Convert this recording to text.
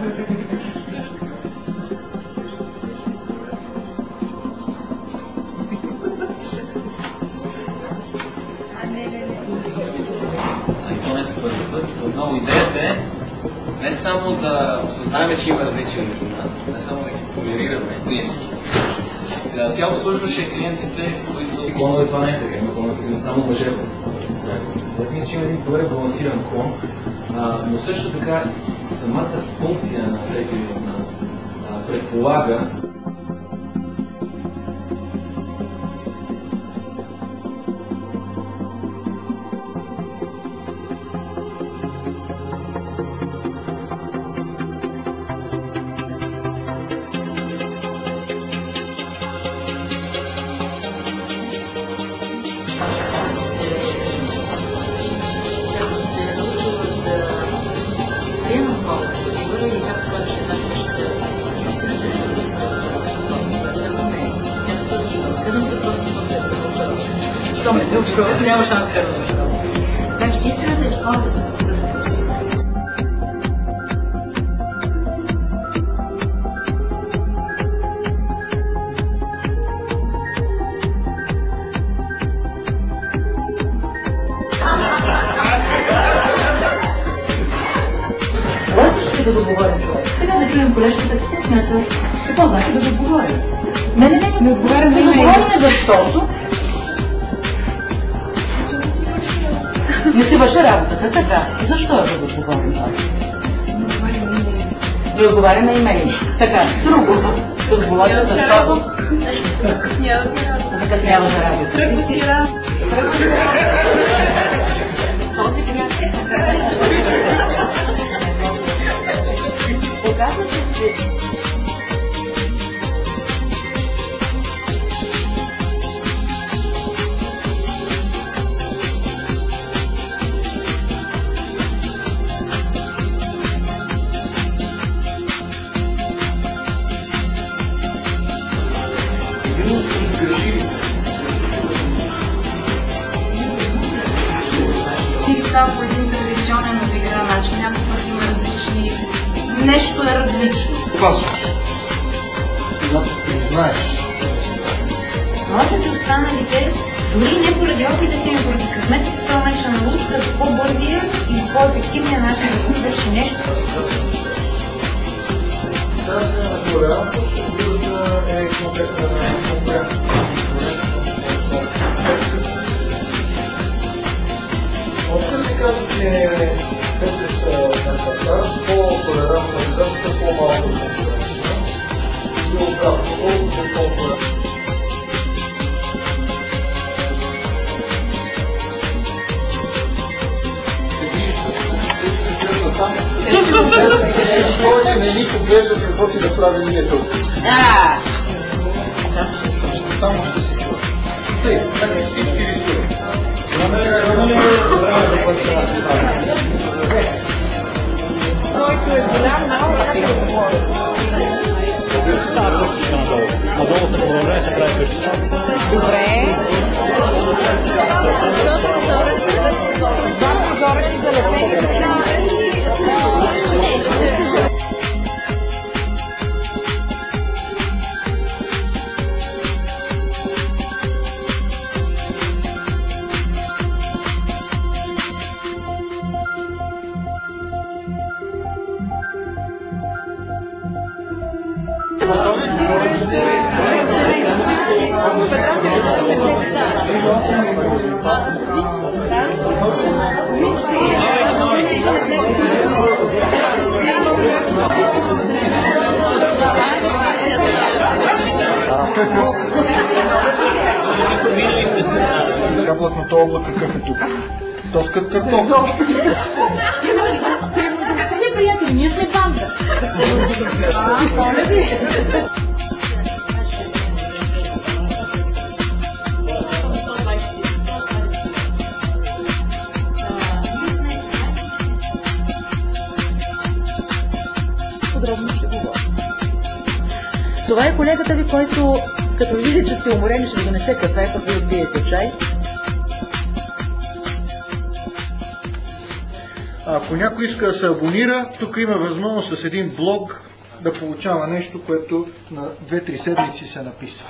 То не за първи път. Отново идеята е не само да осъзнаем, че има различия между нас, не само да ги толерираме. Тя обслужваше клиентите, които... Клонове това не е така, има клонове, които само мъже. Мисля, че има един добре балансиран клон, но също така самата функция на всеки от нас предполага няма шанс да разбереш. Значи, истината е, че хората са подготвени. Лазиш си безотговорен човек. Сега да чуем колежката, какво смята? Какво значи безотговорен? Не отговаря на имейлите, защото не си върши работата, така. Защо е безотговорен това? Не отговаря на имейли. Така, друго. Безотговорен, защото закъснява за работа. Този град е показва се, че става по един традиционен от игра начин, някой път има различни... Нещо е различно. Казваш, когато признаеш. Може да останалите, дори не поради опитите им, поради късмета, това ме ще научат по-бързия и по-ефективния начин да се свърши нещо. Е конкретна конкуренция. Откъде ти казва, че след по-толерантна средства, по-малко конкуренция? И обратно, колкото е по-толерантна. Повече не ни поглежда какво ти да правим ние тук. Само ще се чува. Тъй, всички ви чуват. Който е голям, малко как да говори. Става къщичка надолу. Надолу се продължава и се прави къщичка. Добре. Два прозорци залепени. Яблъкното облак какъв е тук? Тоскът картоф. Къде, приятели, ние сме банда. Подробно ще говоря. Това е колегата ви, който като види, че сте уморени, ще ви донесе кафе, пък ви отпиете чай. Ако някой иска да се абонира, тук има възможност с един блог да получава нещо, което на 2-3 седмици се написва.